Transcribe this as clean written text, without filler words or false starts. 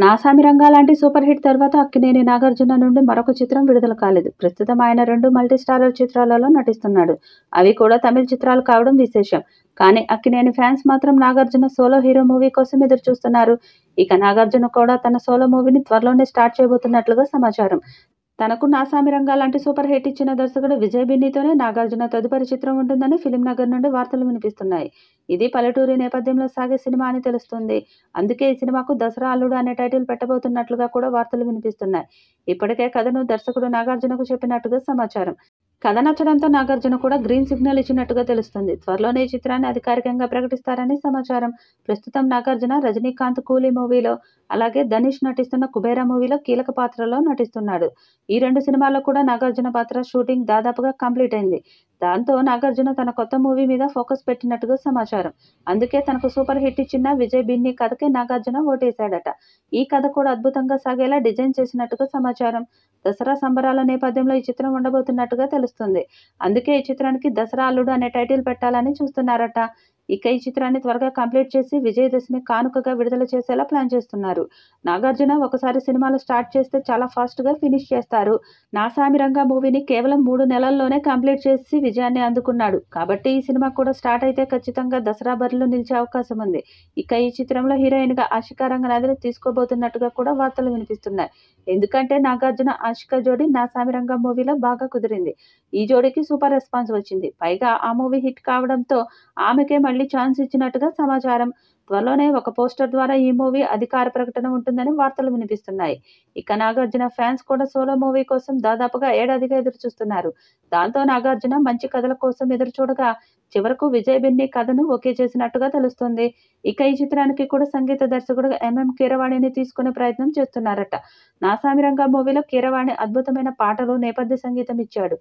'నాసామి రంగా' లాంటి super hit తర్వాత అక్కినేని నాగార్జున నుండి మరొక చిత్రం విడుదల కాలేదు. ప్రస్తుతం ఆయన 2 మల్టీ స్టారర్ చిత్రాలలో నటిస్తున్నాడు. అవి కూడా తమిళ్ చిత్రాలు కావడం విశేషం. కానీ అక్కినేని ఫ్యాన్స్ మాత్రం నాగార్జున సోలో హీరో మూవీ కోసం ఎదురు చూస్తున్నారు. ఇక నాగార్జున కూడా తన సోలో మూవీని త్వరలోనే స్టార్ట్ చేయబోతున్నట్లుగా సమాచారం. తనకు 'నాసామి రంగా' లాంటి సూపర్ హిట్ ఇచ్చిన దర్శకుడు విజయ్ బిన్నీతోనే నాగార్జున తదుపరి చిత్రం ఉంటుందని ఫిల్మ్ నగర్ నుండి వార్తలు వినిపిస్తున్నాయి. ఇది పల్లెటూరి నేపథ్యంలో సాగే సినిమా అని తెలుస్తుంది. అందుకే ఈ సినిమాకు 'దసరా అల్లుడు' అనే టైటిల్ పెట్టబోతున్నట్లుగా కూడా వార్తలు వినిపిస్తున్నాయి. ఇప్పటికే కథను దర్శకుడు నాగార్జునకు చెప్పినట్టుగా సమాచారం. కథ నచ్చడంతో నాగార్జున కూడా గ్రీన్ సిగ్నల్ ఇచ్చినట్టుగా తెలుస్తుంది. త్వరలోనే ఈ చిత్రాన్ని అధికారికంగా ప్రకటిస్తారని సమాచారం. ప్రస్తుతం నాగార్జున రజనీకాంత్ 'కూలీ' మూవీలో, అలాగే ధనుష్ నటిస్తున్న 'కుబేరా' మూవీలో కీలక పాత్రలో నటిస్తున్నాడు. ఈ 2 సినిమాల్లో కూడా నాగార్జున పాత్ర షూటింగ్ దాదాపుగా కంప్లీట్ అయింది. దాంతో నాగార్జున తన కొత్త మూవీ మీద ఫోకస్ పెట్టినట్టుగా సమాచారం. అందుకే తనకు సూపర్ హిట్ ఇచ్చిన విజయ్ బిన్నీ కథకే నాగార్జున ఓటేశాడట. ఈ కథ కూడా అద్భుతంగా సాగేలా డిజైన్ చేసినట్టుగా సమాచారం. దసరా సంబరాల నేపథ్యంలో ఈ చిత్రం ఉండబోతున్నట్టుగా తెలుస్తుంది. అందుకే ఈ చిత్రానికి 'దసరా అల్లుడు' అనే టైటిల్ పెట్టాలని చూస్తున్నారట. ఇక ఈ చిత్రాన్ని త్వరగా కంప్లీట్ చేసి విజయదశమి కానుకగా విడుదల చేసేలా ప్లాన్ చేస్తున్నారు. నాగార్జున ఒకసారి సినిమాలు స్టార్ట్ చేస్తే చాలా ఫాస్ట్‌గా ఫినిష్ చేస్తారు. 'నాసామి రంగా' మూవీని కేవలం 3 నెలల్లోనే కంప్లీట్ చేసి విజయాన్ని అందుకున్నాడు. కాబట్టి ఈ సినిమా కూడా స్టార్ట్ అయితే ఖచ్చితంగా దసరా బరిలో నిలిచే అవకాశం ఉంది. ఇక ఈ చిత్రంలో హీరోయిన్‌గా ఆషికా రంగనాథ్‌ని తీసుకోబోతున్నట్టుగా కూడా వార్తలు వినిపిస్తున్నాయి. ఎందుకంటే నాగార్జున, ఆషికా జోడీ 'నాసామి రంగా' మూవీలో బాగా కుదిరింది. ఈ జోడీకి సూపర్ రెస్పాన్స్ వచ్చింది. పైగా ఆ మూవీ హిట్ కావడంతో ఆమెకే మళ్ళీ ఛాన్స్ ఇచ్చినట్టుగా సమాచారం. త్వరలోనే ఒక పోస్టర్ ద్వారా ఈ మూవీ అధికార ప్రకటన ఉంటుందని వార్తలు వినిపిస్తున్నాయి. ఇక నాగార్జున ఫ్యాన్స్ కూడా సోలో మూవీ కోసం దాదాపుగా ఏడాదిగా ఎదురుచూస్తున్నారు. దాంతో నాగార్జున మంచి కథల కోసం ఎదురుచూడగా చివరకు విజయ్ బిన్నీ కథను ఓకే చేసినట్టుగా తెలుస్తోంది. ఇక ఈ చిత్రానికి కూడా సంగీత దర్శకుడు ఎంఎం కీరవాణిని తీసుకునే ప్రయత్నం చేస్తున్నారట. 'నాసామి రంగా' మూవీలో కీరవాణి అద్భుతమైన పాటలు, నేపథ్య సంగీతం ఇచ్చాడు.